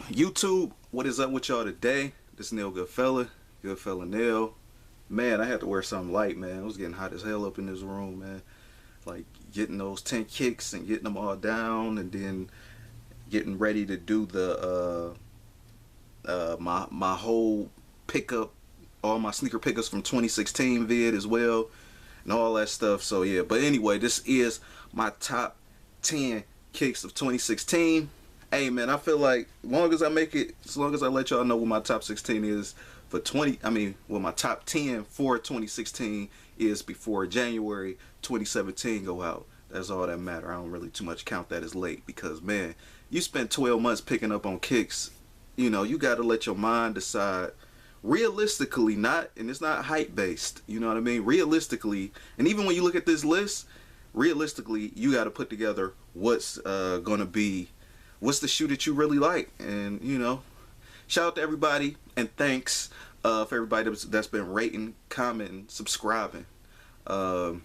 YouTube, what is up with y'all today? This Neil Goodfella Neil. Man, I had to wear something light, man. It was getting hot as hell up in this room, man. Like getting those 10 kicks and getting them all down, and then getting ready to do the my whole pickup, all my sneaker pickups from 2016 vid as well, and all that stuff. So yeah, but anyway, this is my top 10 kicks of 2016. Hey man, I feel like as long as I make it, as long as I let y'all know what my top 16 is for what my top 10 for 2016 is before January 2017 go out. That's all that matter. I don't really too much count that as late, because man, you spent 12 months picking up on kicks. You know, you got to let your mind decide realistically, not, and it's not hype based, you know what I mean? Realistically, and even when you look at this list, realistically, you got to put together what's going to be, what's the shoe that you really like. And you know, shout out to everybody, and thanks for everybody that's been rating, commenting, subscribing. And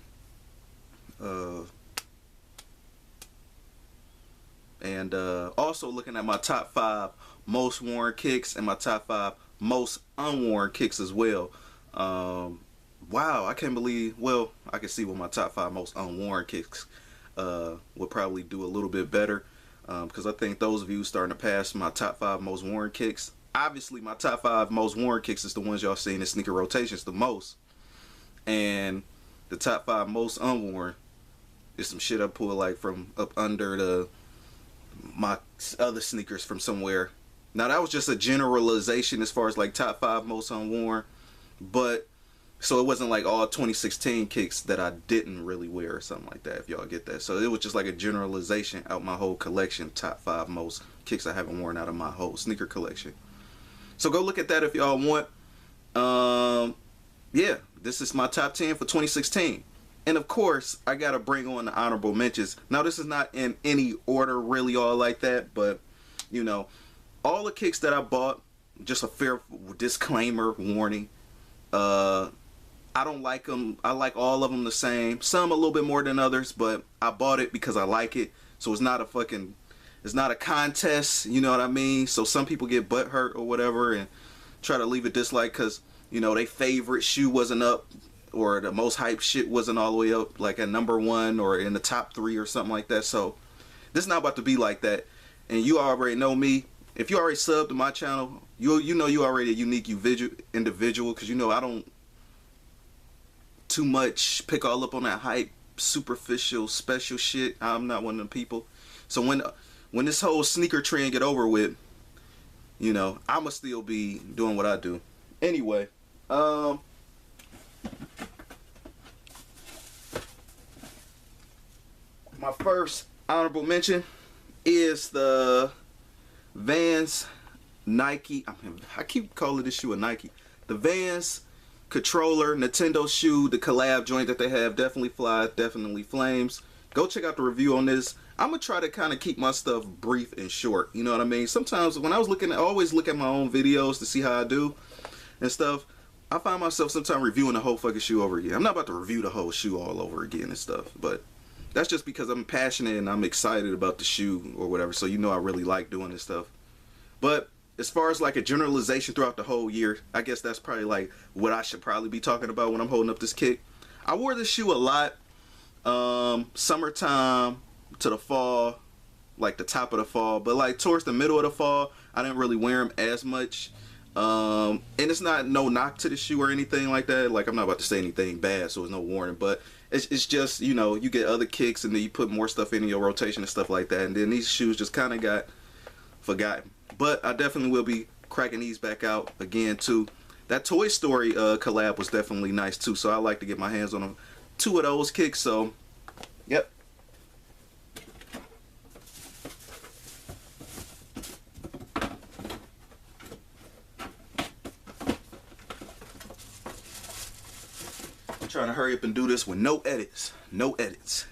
also looking at my top 5 most worn kicks and my top 5 most unworn kicks as well. Wow, I can't believe, well, I can see what my top 5 most unworn kicks would probably do a little bit better, because I think those views starting to pass my top 5 most worn kicks. Obviously my top 5 most worn kicks is the ones y'all seen in sneaker rotations the most, and the top 5 most unworn is some shit I pulled like from up under my other sneakers from somewhere. Now that was just a generalization as far as like top 5 most unworn, but so it wasn't like all 2016 kicks that I didn't really wear or something like that, if y'all get that. So it was just like a generalization out my whole collection, top 5 most kicks I haven't worn out of my whole sneaker collection. So go look at that if y'all want. Yeah, this is my top 10 for 2016. And of course, I gotta bring on the honorable mentions. Now this is not in any order really all like that, but you know, all the kicks that I bought, just a fair disclaimer warning, I don't like them. I like all of them the same. Some a little bit more than others, but I bought it because I like it. So it's not a contest, you know what I mean? So some people get butthurt or whatever and try to leave a dislike because, you know, their favorite shoe wasn't up, or the most hype shit wasn't all the way up like at number 1 or in the top 3 or something like that. So this is not about to be like that. And you already know me. If you already subbed to my channel, you know you already a unique individual, because you know I don't too much pick all up on that hype, superficial, special shit. I'm not one of them people. So when this whole sneaker trend get over with, you know, I'ma still be doing what I do. Anyway, my first honorable mention is the Vans Nike. I keep calling this shoe a Nike. The Vans Controller Nintendo shoe, the collab joint that they have. Definitely fly, definitely flames. Go check out the review on this. I'm gonna try to kind of keep my stuff brief and short, you know what I mean? Sometimes when I was looking, I always look at my own videos to see how I do and stuff. I find myself sometimes reviewing the whole fucking shoe over again. I'm not about to review the whole shoe all over again and stuff, but that's just because I'm passionate and I'm excited about the shoe or whatever, so you know I really like doing this stuff. But as far as like a generalization throughout the whole year, I guess that's probably like what I should probably be talking about when I'm holding up this kick. I wore this shoe a lot, summertime to the fall, like the top of the fall, but like towards the middle of the fall, I didn't really wear them as much. And it's not no knock to the shoe or anything like that. Like I'm not about to say anything bad, so it's no warning, but it's just, you know, you get other kicks and then you put more stuff in your rotation and stuff like that, and then these shoes just kind of got forgotten. But I definitely will be cracking these back out again too. That Toy Story collab was definitely nice too, so I like to get my hands on 2 of those kicks. So yep. I'm trying to hurry up and do this with no edits. No edits.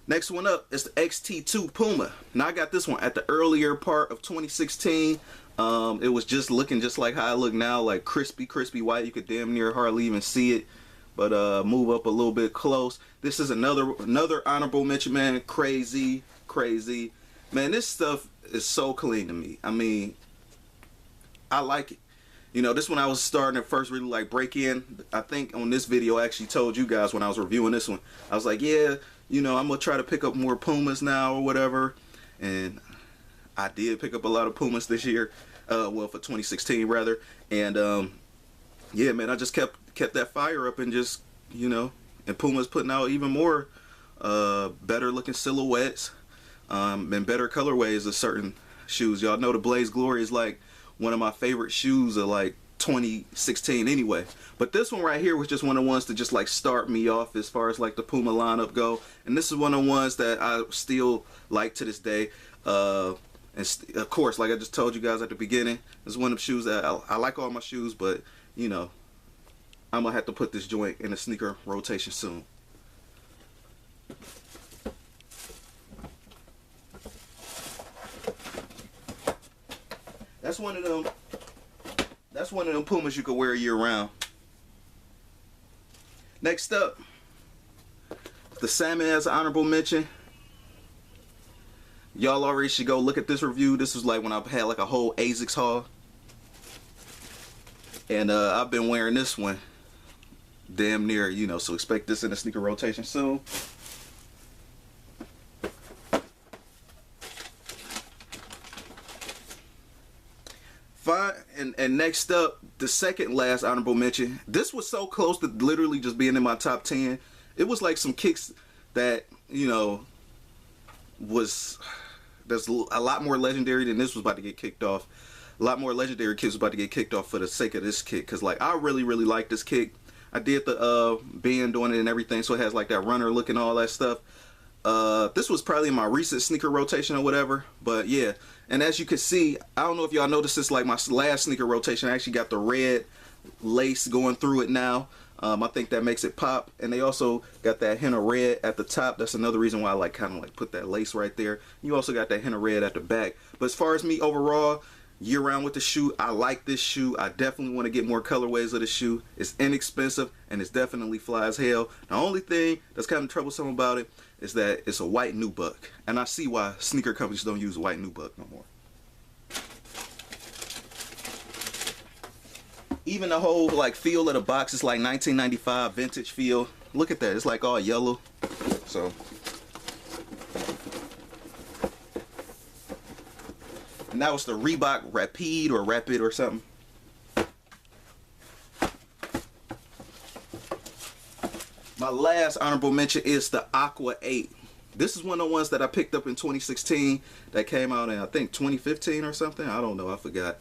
Next one up is the XT2 Puma. Now I got this one at the earlier part of 2016. It was just looking just like how I look now, like crispy white. You could damn near hardly even see it. But move up a little bit close. This is another honorable mention, man. Crazy. Man, this stuff is so clean to me. I mean, I like it. You know, this one I was starting to first really like break in. I think on this video I actually told you guys when I was reviewing this one, I was like, yeah, you know, I'm gonna try to pick up more Pumas now or whatever. And I did pick up a lot of Pumas this year. Well, for 2016 rather. And yeah, man, I just kept that fire up, and just, you know, and Puma's putting out even more better looking silhouettes and better colorways of certain shoes. Y'all know the Blaze Glory is like one of my favorite shoes of like 2016 anyway. But this one right here was just one of the ones to just like start me off as far as like the Puma lineup go. And this is one of the ones that I still like to this day. And of course, like I just told you guys at the beginning, this is one of the shoes that I like all my shoes, but you know, I'm gonna have to put this joint in a sneaker rotation soon. That's one of them. That's one of them Pumas you could wear year round. Next up, the Salmon as an honorable mention. Y'all already should go look at this review. This was like when I had like a whole ASICS haul, and I've been wearing this one damn near, you know, so expect this in a sneaker rotation soon. Fine, and next up, the second last honorable mention. This was so close to literally just being in my top 10. It was like some kicks that, you know, there's a lot more legendary than this was about to get kicked off. A lot more legendary kicks was about to get kicked off for the sake of this kick, because like I really like this kick. I did the bend on it and everything, so it has like that runner look and all that stuff. This was probably in my recent sneaker rotation or whatever, but yeah. And as you can see, I don't know if y'all noticed this, like my last sneaker rotation, I actually got the red lace going through it now. I think that makes it pop. And they also got that hint of red at the top. That's another reason why I like kind of like put that lace right there. You also got that hint of red at the back. But as far as me overall, year round with the shoe, I like this shoe. I definitely want to get more colorways of the shoe. It's inexpensive and it's definitely fly as hell. The only thing that's kind of troublesome about it is that it's a white nubuck, and I see why sneaker companies don't use white nubuck no more. Even the whole like feel of the box is like 1995 vintage feel. Look at that, it's like all yellow. So and that was the Reebok Rapide or Rapid or something. My last honorable mention is the Aqua 8. This is one of the ones that I picked up in 2016 that came out in I think 2015 or something. I don't know, I forgot.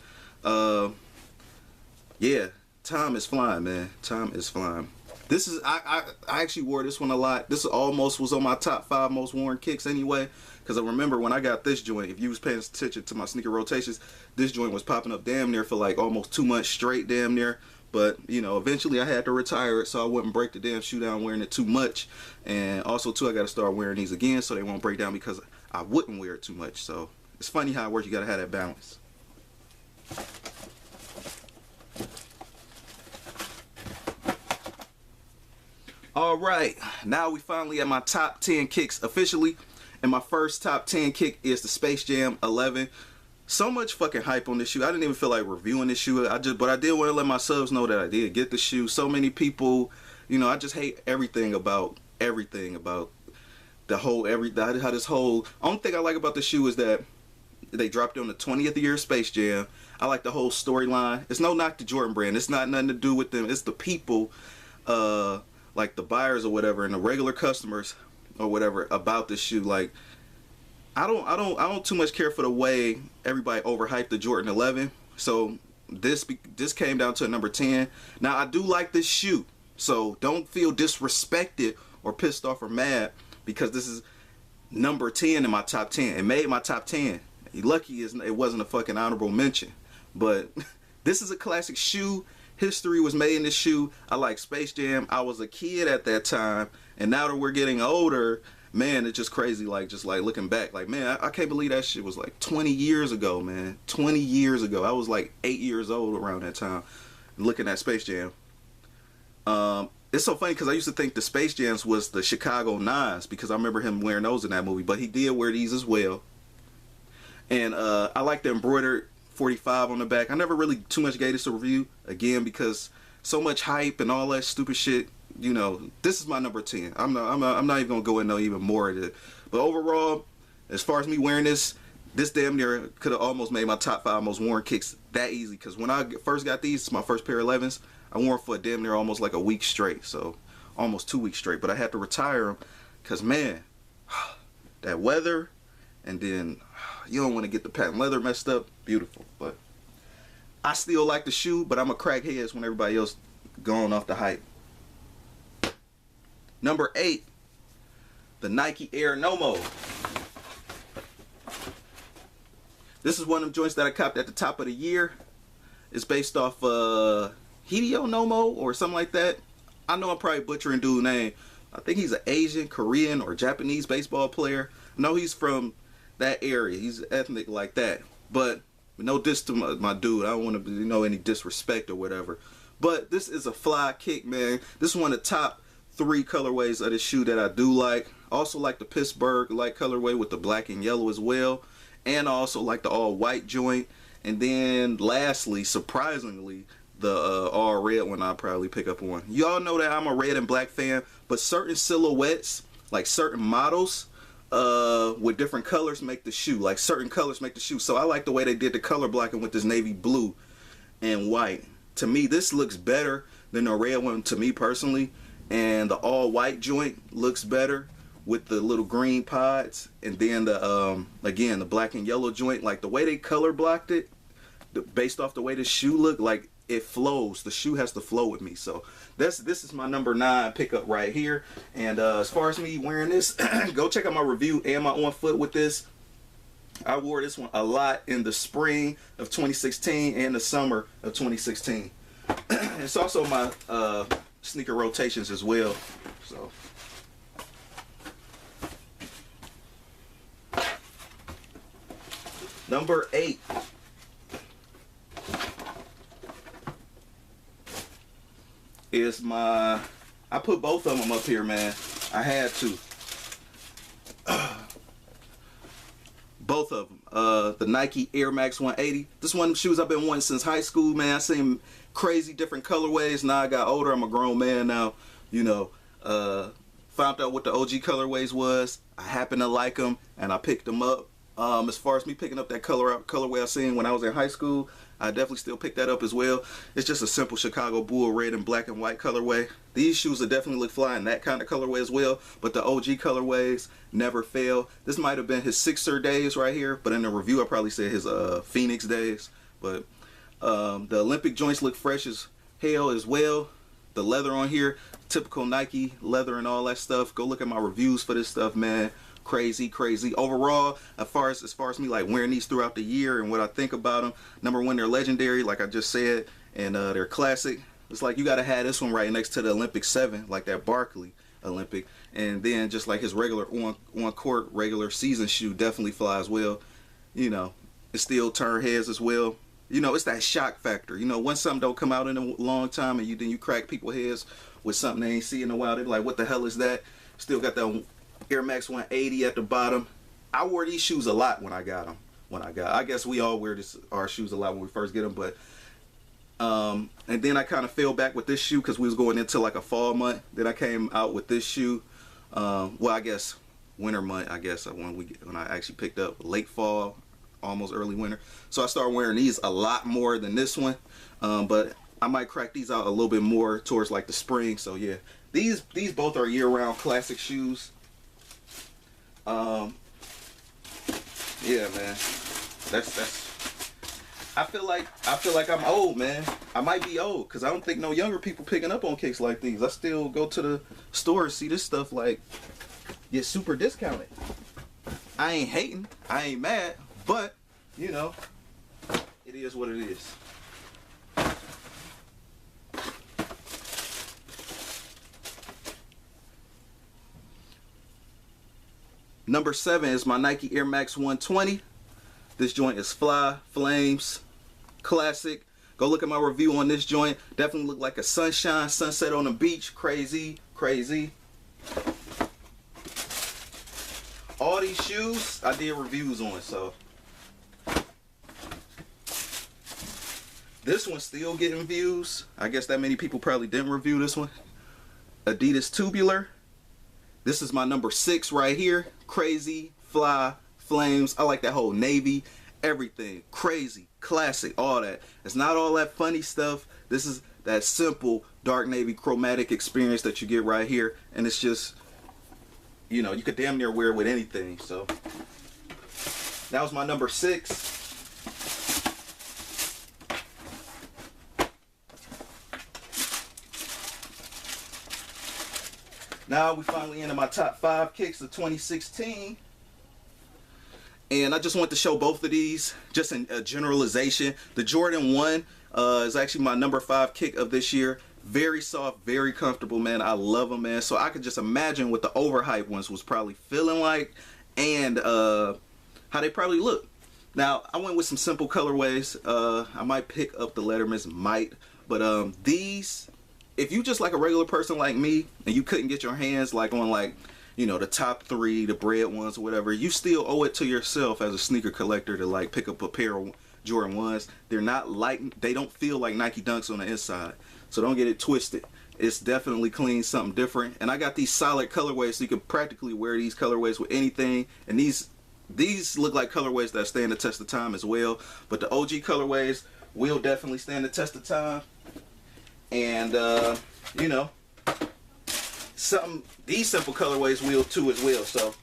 Yeah, time is flying, man. Time is flying. This is I actually wore this one a lot. This almost was on my top 5 most worn kicks anyway. Because I remember when I got this joint, if you was paying attention to my sneaker rotations, this joint was popping up damn near for like almost 2 months straight, damn near. But, you know, eventually I had to retire it so I wouldn't break the damn shoe down wearing it too much. And also, too, I got to start wearing these again so they won't break down because I wouldn't wear it too much. So it's funny how it works. You got to have that balance. All right, now we finally at my top 10 kicks officially. And my first top 10 kick is the Space Jam 11. So much fucking hype on this shoe. I didn't even feel like reviewing this shoe. But I did want to let my subs know that I did get the shoe. So many people, you know, I just hate everything about the whole how this whole. Only thing I like about the shoe is that they dropped it on the 20th year of Space Jam. I like the whole storyline. It's no knock to Jordan Brand. It's not nothing to do with them. It's the people, like the buyers or whatever, and the regular customers or whatever about this shoe. Like, I don't too much care for the way everybody overhyped the Jordan 11. So this came down to a number 10. Now I do like this shoe, so don't feel disrespected or pissed off or mad because this is number 10 in my top 10. It made my top 10. You're lucky it wasn't a fucking honorable mention. But this is a classic shoe. History was made in this shoe. I like Space Jam. I was a kid at that time, and now that we're getting older, man, it's just crazy. Like, just like looking back, like, man, I can't believe that shit was like 20 years ago, man. 20 years ago. I was like 8 years old around that time, looking at Space Jam. It's so funny because I used to think the Space Jams was the Chicago 9s because I remember him wearing those in that movie, but he did wear these as well. And I like the embroidered 45 on the back. I never really too much gave this a review, again, because so much hype and all that stupid shit. You know, this is my number 10. I'm not even gonna go into even more of it. But overall, as far as me wearing this damn near could have almost made my top 5 most worn kicks that easy. Because when I first got these, my first pair of 11s, I wore them for damn near almost like a week straight. So almost 2 weeks straight. But I had to retire them because, man, that weather, and then you don't want to get the patent leather messed up. Beautiful. But I still like the shoe, but I'm a crackhead when everybody else going off the hype. Number 8, the Nike Air Nomo. This is one of them joints that I copped at the top of the year. It's based off Hideo Nomo or something like that. I know I'm probably butchering dude's name. I think he's an Asian, Korean, or Japanese baseball player. I know he's from that area. He's ethnic like that. But no diss to my dude. I don't want to any disrespect or whatever. But this is a fly kick, man. This is one of the top 3 colorways of this shoe that I do like. I also like the Pittsburgh light colorway with the black and yellow as well. And I also like the all white joint. And then lastly, surprisingly, the all red one I'll probably pick up on. Y'all know that I'm a red and black fan, but certain silhouettes, like certain models with different colors make the shoe. Like certain colors make the shoe. So I like the way they did the color blocking with this navy blue and white. To me, this looks better than the red one to me personally. And the all white joint looks better with the little green pods, and then the again the black and yellow joint, like the way they color blocked it, based off the way the shoe looked, like it flows. The shoe has to flow with me. So this is my number 9 pickup right here. And as far as me wearing this, go check out my review and my on foot with this. I wore this one a lot in the spring of 2016 and the summer of 2016. It's also my sneaker rotations as well. So number 8, is my, I put both of them up here, man. I had to. Both of them. The Nike Air Max 180. This is one of the shoes I've been wanting since high school, man. I seen crazy different colorways. Now I got older. I'm a grown man now. You know, found out what the OG colorways was. I happened to like them, and I picked them up. As far as me picking up that colorway I seen when I was in high school, I definitely still pick that up as well. It's just a simple Chicago Bull red and black and white colorway. These shoes will definitely look fly in that kind of colorway as well, but the OG colorways never fail. This might have been his Sixer days right here, but in the review I probably said his Phoenix days. But the Olympic joints look fresh as hell as well. The leather on here, typical Nike leather and all that stuff. Go look at my reviews for this stuff, man. Crazy. Overall, as far as me like wearing these throughout the year and what I think about them, number 1, they're legendary, like I just said, and they're classic. It's like you gotta have this one right next to the Olympic 7, like that Barkley Olympic, and then just like his regular on court regular season shoe definitely flies well. You know, it still turn heads as well. You know, it's that shock factor. You know, once something don't come out in a long time and then you crack people's heads with something they ain't see in a while, they be like, what the hell is that? Still got that Air Max 180 at the bottom. I wore these shoes a lot when I got them. I guess we all wear our shoes a lot when we first get them, but and then I kind of fell back with this shoe because we was going into like a fall month. Then I came out with this shoe. Well, I guess winter month. I guess when I actually picked up late fall, almost early winter. So I started wearing these a lot more than this one. But I might crack these out a little bit more towards like the spring. So yeah, these both are year-round classic shoes. Yeah, man. That's. I feel like I'm old, man. I might be old because I don't think no younger people picking up on kicks like these. I still go to the store and see this stuff like get super discounted. I ain't hating. I ain't mad, but you know, it is what it is. Number 7 is my Nike Air Max 120. This joint is fly, flames, classic. Go look at my review on this joint. Definitely look like a sunset on the beach. Crazy. All these shoes I did reviews on, so This one's still getting views. I guess that many people probably didn't review this one. Adidas Tubular. This is my number 6 right here. Crazy, fly, flames. I like that whole navy, everything. Crazy, classic, all that. It's not all that funny stuff. This is that simple dark navy chromatic experience that you get right here. And it's just, you know, you could damn near wear it with anything. So that was my number 6. Now we finally into my top 5 kicks of 2016. And I just want to show both of these, just in a generalization. The Jordan 1 is actually my number 5 kick of this year. Very soft, very comfortable, man. I love them, man. So I could just imagine what the overhyped ones was probably feeling like and how they probably look. Now, I went with some simple colorways. I might pick up the Letterman's, but these, if you just like a regular person like me and you couldn't get your hands like on like, you know, the top 3, the bread ones or whatever, you still owe it to yourself as a sneaker collector to like pick up a pair of Jordan 1s. They're not like, they don't feel like Nike Dunks on the inside, so don't get it twisted. It's definitely clean, something different. And I got these solid colorways, so you can practically wear these colorways with anything. And these look like colorways that stand the test of time as well. But the OG colorways will definitely stand the test of time. And you know, these simple colorways will too as well. So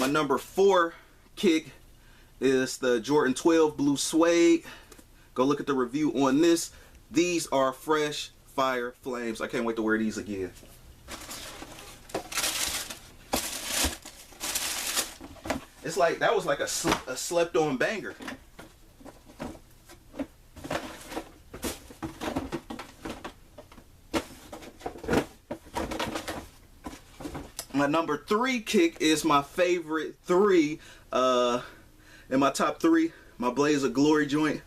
my number 4 kick is the Jordan 12 Blue Suede. Go look at the review on this. These are fresh fire flames. I can't wait to wear these again. It's like, that was like a slept on banger. My number 3 kick is my favorite 3 in my top 3. My Blaze of Glory joint,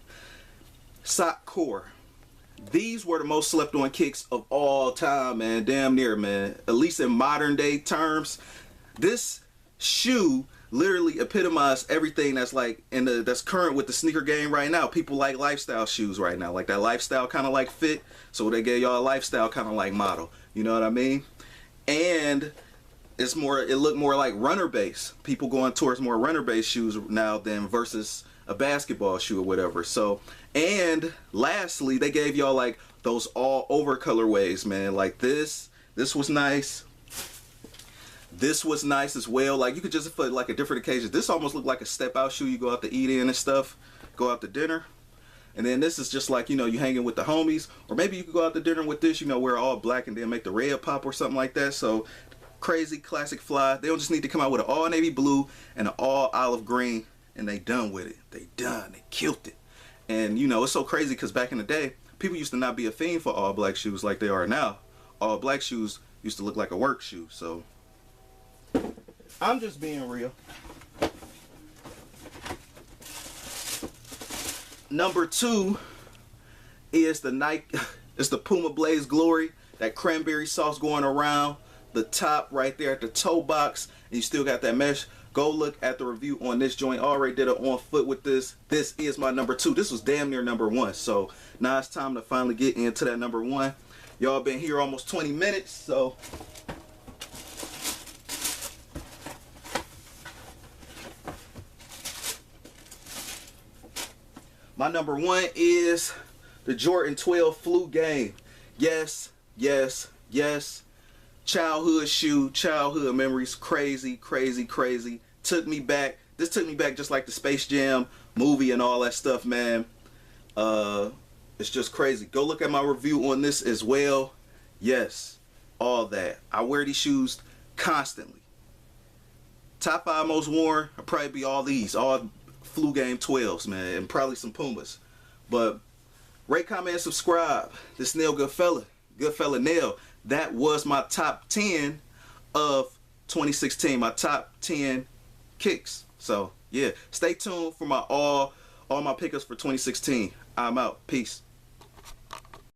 Sock Core. These were the most slept on kicks of all time, man. Damn near, man. At least in modern day terms. This shoe literally epitomized everything that's like that's current with the sneaker game right now. People like lifestyle shoes right now, like that lifestyle kind of like fit. So they gave y'all a lifestyle kind of like model. You know what I mean? And it's more, it looked more like runner base. People going towards more runner base shoes now than versus a basketball shoe or whatever. So, and lastly, they gave y'all like those all over colorways, man. Like this was nice. This was nice as well. Like you could just put like a different occasion. This almost looked like a step out shoe you go out to eat in and stuff, go out to dinner. And then this is just like, you know, you hanging with the homies, or maybe you could go out to dinner with this, you know, wear all black and then make the red pop or something like that. So crazy, classic fly. They don't just need to come out with an all navy blue and an all olive green and they done with it. They done, they killed it. And you know, it's so crazy because back in the day, people used to not be a fiend for all black shoes like they are now. All black shoes used to look like a work shoe. So I'm just being real. Number 2 is the Nike, it's the Puma Blaze Glory. That cranberry sauce going around the top right there at the toe box, and you still got that mesh. Go look at the review on this joint. Already did it on foot with this. This is my number 2. This was damn near number 1. So now it's time to finally get into that number 1. Y'all been here almost 20 minutes, so my number 1 is the Jordan 12 Flu Game. Yes, yes, yes. Childhood shoe, childhood memories. Crazy, crazy, crazy. Took me back. This took me back just like the Space Jam movie and all that stuff, man. It's just crazy. Go look at my review on this as well. Yes, all that. I wear these shoes constantly. Top 5 most worn, I'll probably be all these. All Flu Game 12s, man, and probably some Pumas. But rate, comment, and subscribe. This Nail Goodfella Nail. That was my top 10 of 2016. My top 10 kicks. So yeah, stay tuned for my all my pickups for 2016. I'm out. Peace.